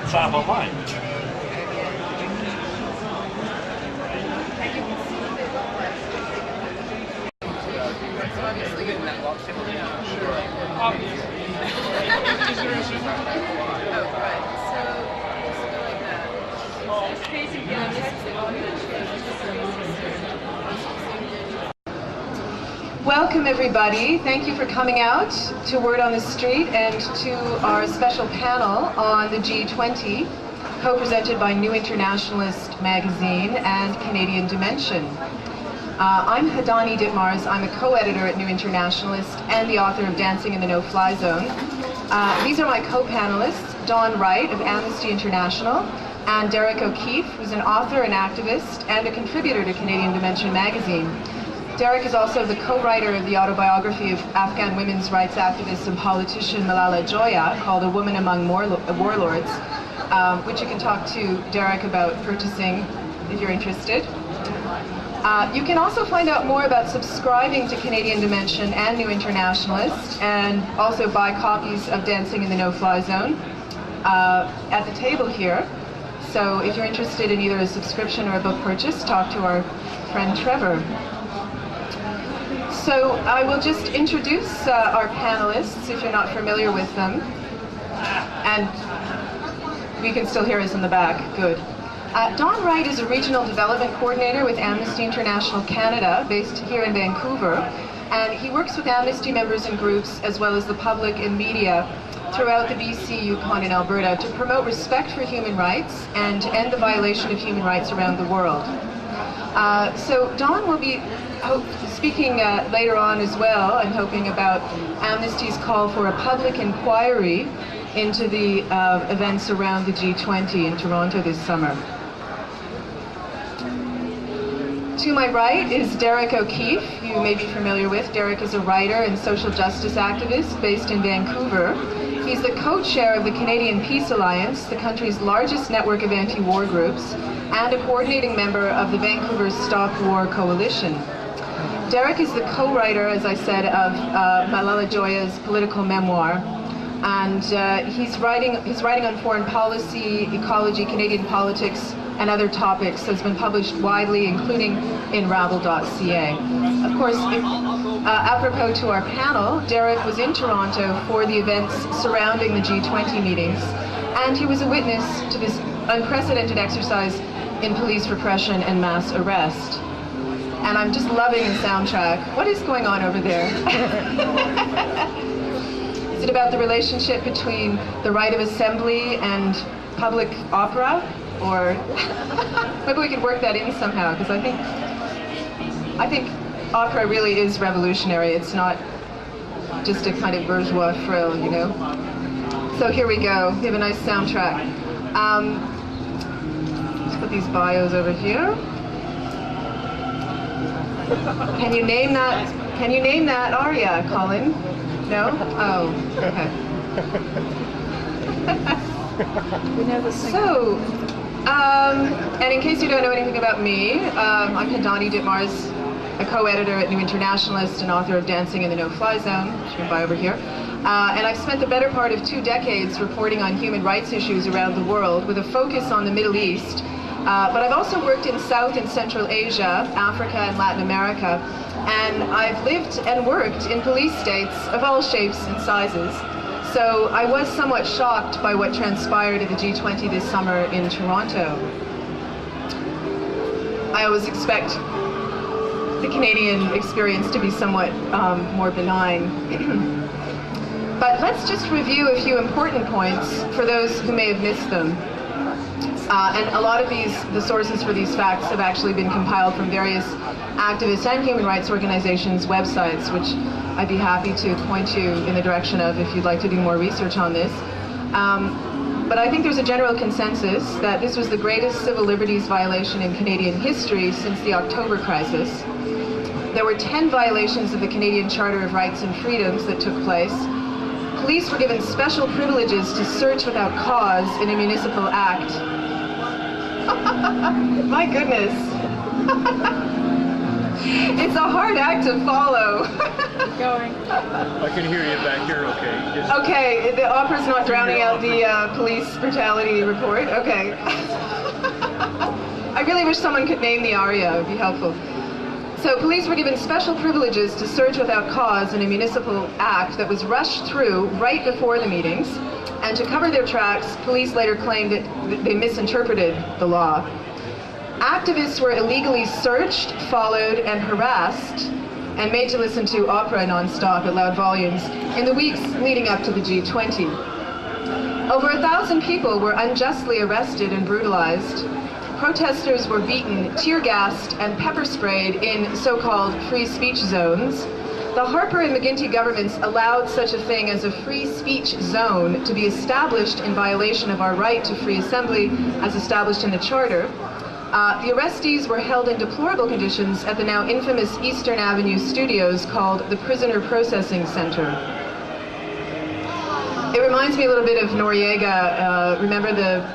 sign up online. Welcome everybody. Thank you for coming out to Word on the Street and to our special panel on the G20, co-presented by New Internationalist magazine and Canadian Dimension. I'm Hadani Ditmars. I'm a co-editor at New Internationalist and the author of Dancing in the No-Fly Zone. These are my co-panelists, Dawn Wright of Amnesty International and Derek O'Keefe, who's an author and activist and a contributor to Canadian Dimension magazine. Derek is also the co-writer of the autobiography of Afghan women's rights activist and politician Malala Joya, called A Woman Among Warlords, which you can talk to Derek about purchasing if you're interested. You can also find out more about subscribing to Canadian Dimension and New Internationalist, and also buy copies of Dancing in the No-Fly Zone at the table here. So if you're interested in either a subscription or a book purchase, talk to our friend Trevor. So I will just introduce our panelists, if you're not familiar with them. And we can still hear us in the back. Good. Dawn Wright is a regional development coordinator with Amnesty International Canada, based here in Vancouver. And he works with Amnesty members and groups, as well as the public and media, throughout the BC, Yukon, and Alberta to promote respect for human rights and to end the violation of human rights around the world. So Dawn will be speaking later on as well, I'm hoping, about Amnesty's call for a public inquiry into the events around the G20 in Toronto this summer. To my right is Derek O'Keefe, you may be familiar with. Derek is a writer and social justice activist based in Vancouver. He's the co-chair of the Canadian Peace Alliance, the country's largest network of anti-war groups, and a coordinating member of the Vancouver Stop War Coalition. Derek is the co-writer, as I said, of Malala Joya's political memoir, and he's writing on foreign policy, ecology, Canadian politics, and other topics. Has been published widely, including in Rabble.ca. Of course, apropos to our panel, Derek was in Toronto for the events surrounding the G20 meetings, and he was a witness to this unprecedented exercise in police repression and mass arrest. And I'm just loving the soundtrack. What is going on over there? Is it about the relationship between the right of assembly and public opera? Or maybe we could work that in somehow, because I think opera really is revolutionary. It's not just a kind of bourgeois frill, you know? So here we go. We have a nice soundtrack. Let's put these bios over here. Can you name that? Can you name that aria, Colin? No? Oh, okay. So, and in case you don't know anything about me, I'm Hadani Ditmars, a co-editor at New Internationalist and author of Dancing in the No-Fly Zone, which you can buy over here. And I've spent the better part of 2 decades reporting on human rights issues around the world with a focus on the Middle East. But I've also worked in South and Central Asia, Africa, and Latin America. And I've lived and worked in police states of all shapes and sizes. So I was somewhat shocked by what transpired at the G20 this summer in Toronto. I always expect the Canadian experience to be somewhat more benign. But let's just review a few important points for those who may have missed them. And a lot of the sources for these facts have actually been compiled from various activist and human rights organizations' websites, which I'd be happy to point you in the direction of if you'd like to do more research on this. But I think there's a general consensus that this was the greatest civil liberties violation in Canadian history since the October crisis. There were 10 violations of the Canadian Charter of Rights and Freedoms that took place. Police were given special privileges to search without cause in a municipal act. My goodness. It's a hard act to follow. Keep going. I can hear you back here, okay. Just... Okay, the opera's not drowning out the police brutality report. Okay. I really wish someone could name the aria, it would be helpful. So police were given special privileges to search without cause in a municipal act that was rushed through right before the meetings. And to cover their tracks, police later claimed that they misinterpreted the law. Activists were illegally searched, followed, and harassed, and made to listen to opera non-stop at loud volumes in the weeks leading up to the G20. Over 1,000 people were unjustly arrested and brutalized. Protesters were beaten, tear-gassed, and pepper-sprayed in so-called free speech zones. The Harper and McGuinty governments allowed such a thing as a free speech zone to be established in violation of our right to free assembly as established in the Charter. The arrestees were held in deplorable conditions at the now infamous Eastern Avenue studios called the Prisoner Processing Center. It reminds me a little bit of Noriega. Remember the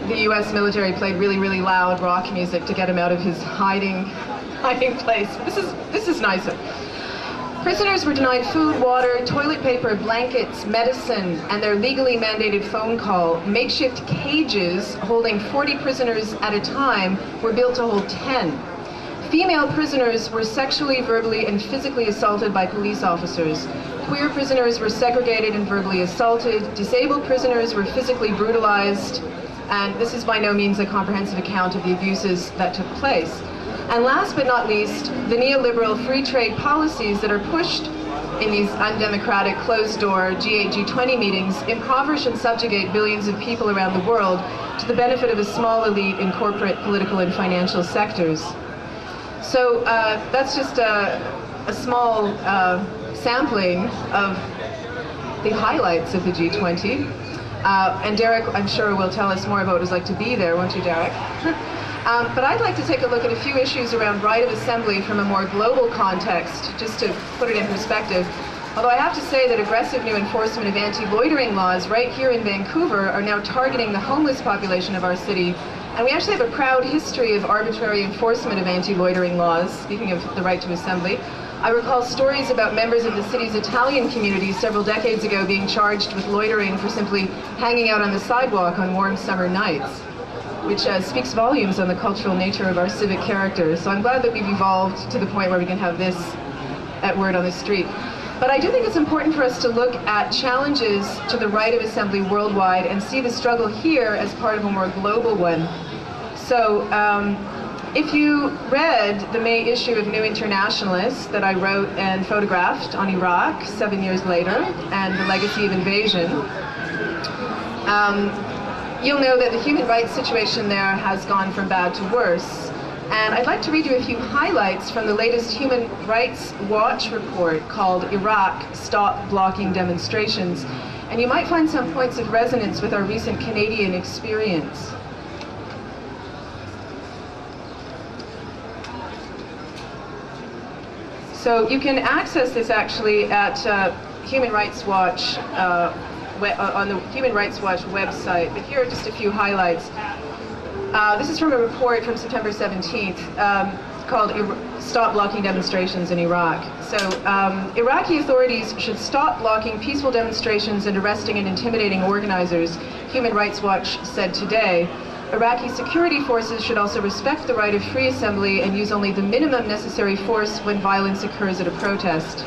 US military played really, really loud rock music to get him out of his hiding place. This is nicer. Prisoners were denied food, water, toilet paper, blankets, medicine, and their legally mandated phone call. Makeshift cages holding 40 prisoners at a time were built to hold 10. Female prisoners were sexually, verbally, and physically assaulted by police officers. Queer prisoners were segregated and verbally assaulted. Disabled prisoners were physically brutalized. And this is by no means a comprehensive account of the abuses that took place. And last but not least, the neoliberal free trade policies that are pushed in these undemocratic closed-door G8, G20 meetings impoverish and subjugate billions of people around the world to the benefit of a small elite in corporate, political, and financial sectors. So that's just a small sampling of the highlights of the G20. And Derek, I'm sure, will tell us more about what it was like to be there, won't you, Derek? But I'd like to take a look at a few issues around right of assembly from a more global context, just to put it in perspective. Although I have to say that aggressive new enforcement of anti-loitering laws right here in Vancouver are now targeting the homeless population of our city. And we actually have a proud history of arbitrary enforcement of anti-loitering laws, speaking of the right to assembly. I recall stories about members of the city's Italian community several decades ago being charged with loitering for simply hanging out on the sidewalk on warm summer nights, which speaks volumes on the cultural nature of our civic character. So I'm glad that we've evolved to the point where we can have this at word on the street. But I do think it's important for us to look at challenges to the right of assembly worldwide and see the struggle here as part of a more global one. So if you read the May issue of New Internationalist that I wrote and photographed on Iraq 7 years later and the legacy of invasion, you'll know that the human rights situation there has gone from bad to worse. And I'd like to read you a few highlights from the latest Human Rights Watch report called Iraq, Stop Blocking Demonstrations. And you might find some points of resonance with our recent Canadian experience. So you can access this actually at Human Rights Watch, on the Human Rights Watch website, but here are just a few highlights. This is from a report from September 17th called Stop Blocking Demonstrations in Iraq. So Iraqi authorities should stop blocking peaceful demonstrations and arresting and intimidating organizers, Human Rights Watch said today. Iraqi security forces should also respect the right of free assembly and use only the minimum necessary force when violence occurs at a protest.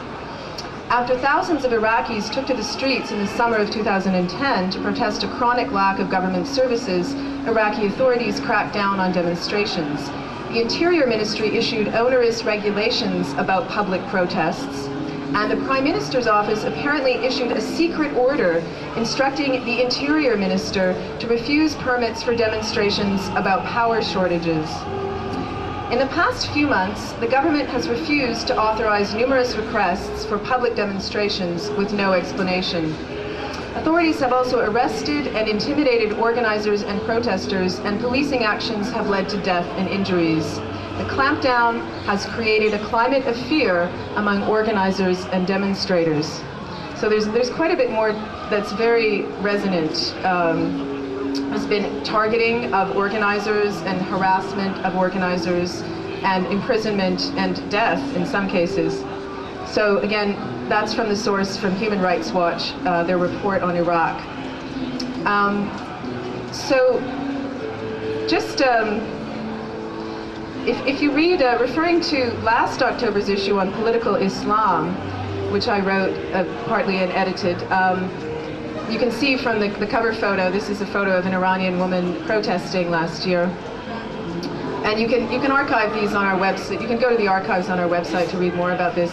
After thousands of Iraqis took to the streets in the summer of 2010 to protest a chronic lack of government services, Iraqi authorities cracked down on demonstrations. The Interior Ministry issued onerous regulations about public protests, and the Prime Minister's office apparently issued a secret order instructing the Interior Minister to refuse permits for demonstrations about power shortages. In the past few months, the government has refused to authorize numerous requests for public demonstrations with no explanation. Authorities have also arrested and intimidated organizers and protesters, and policing actions have led to death and injuries. The clampdown has created a climate of fear among organizers and demonstrators. So there's quite a bit more that's very resonant. There's been targeting of organizers and harassment of organizers. and imprisonment and death in some cases. So again, that's from the source from Human Rights Watch, their report on Iraq. If you read, referring to last October's issue on political Islam, which I wrote partly and edited, you can see from the cover photo, this is a photo of an Iranian woman protesting last year. And you can archive these on our website. You can go to the archives on our website to read more about this.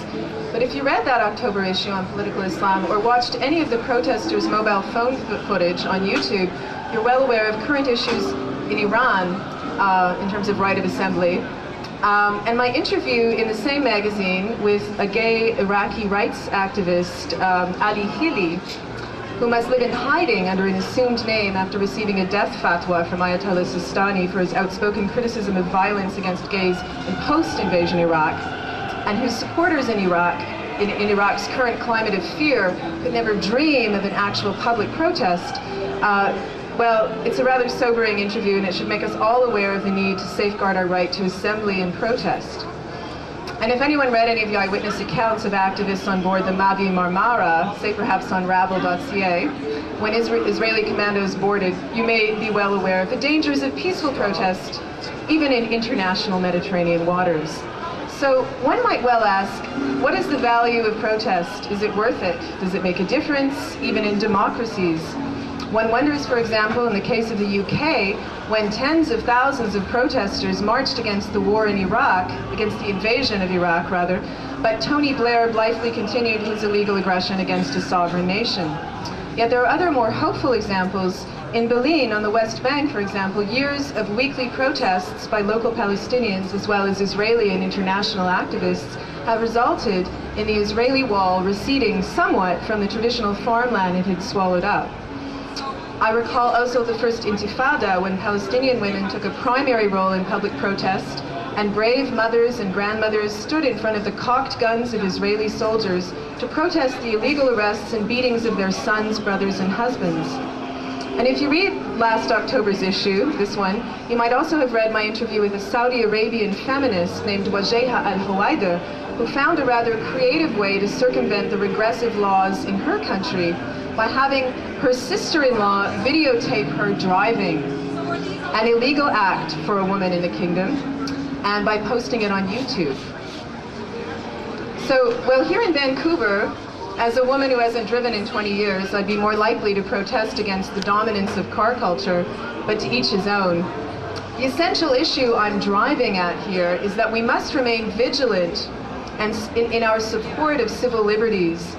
But if you read that October issue on political Islam or watched any of the protesters' mobile phone footage on YouTube, you're well aware of current issues in Iran in terms of right of assembly. And my interview in the same magazine with a gay Iraqi rights activist, Ali Hili, who must live in hiding under an assumed name after receiving a death fatwa from Ayatollah Sistani for his outspoken criticism of violence against gays in post-invasion Iraq, and whose supporters in Iraq, in Iraq's current climate of fear, could never dream of an actual public protest. Well, it's a rather sobering interview, and it should make us all aware of the need to safeguard our right to assembly and protest. And if anyone read any of the eyewitness accounts of activists on board the Mavi Marmara, say perhaps on rabble.ca, when Israeli commandos boarded, you may be well aware of the dangers of peaceful protest, even in international Mediterranean waters. So one might well ask, what is the value of protest? Is it worth it? Does it make a difference, even in democracies? One wonders, for example, in the case of the UK, when tens of thousands of protesters marched against the war in Iraq, against the invasion of Iraq, rather, but Tony Blair blithely continued his illegal aggression against a sovereign nation. Yet there are other more hopeful examples. In Berlin, on the West Bank, for example, years of weekly protests by local Palestinians, as well as Israeli and international activists, have resulted in the Israeli wall receding somewhat from the traditional farmland it had swallowed up. I recall also the first Intifada, when Palestinian women took a primary role in public protest, and brave mothers and grandmothers stood in front of the cocked guns of Israeli soldiers to protest the illegal arrests and beatings of their sons, brothers, and husbands. And if you read last October's issue, this one, you might also have read my interview with a Saudi Arabian feminist named Wajeha Al-Huwaider, who found a rather creative way to circumvent the regressive laws in her country by having her sister-in-law videotape her driving, an illegal act for a woman in the kingdom, and by posting it on YouTube. So, well, here in Vancouver, as a woman who hasn't driven in 20 years, I'd be more likely to protest against the dominance of car culture, but to each his own. The essential issue I'm driving at here is that we must remain vigilant and in our support of civil liberties,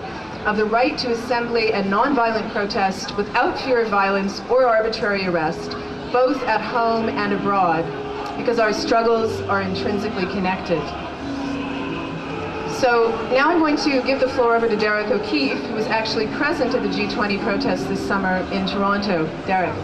of the right to assembly and nonviolent protest without fear of violence or arbitrary arrest, both at home and abroad, because our struggles are intrinsically connected. So now I'm going to give the floor over to Derek O'Keefe, who was actually present at the G20 protests this summer in Toronto. Derek.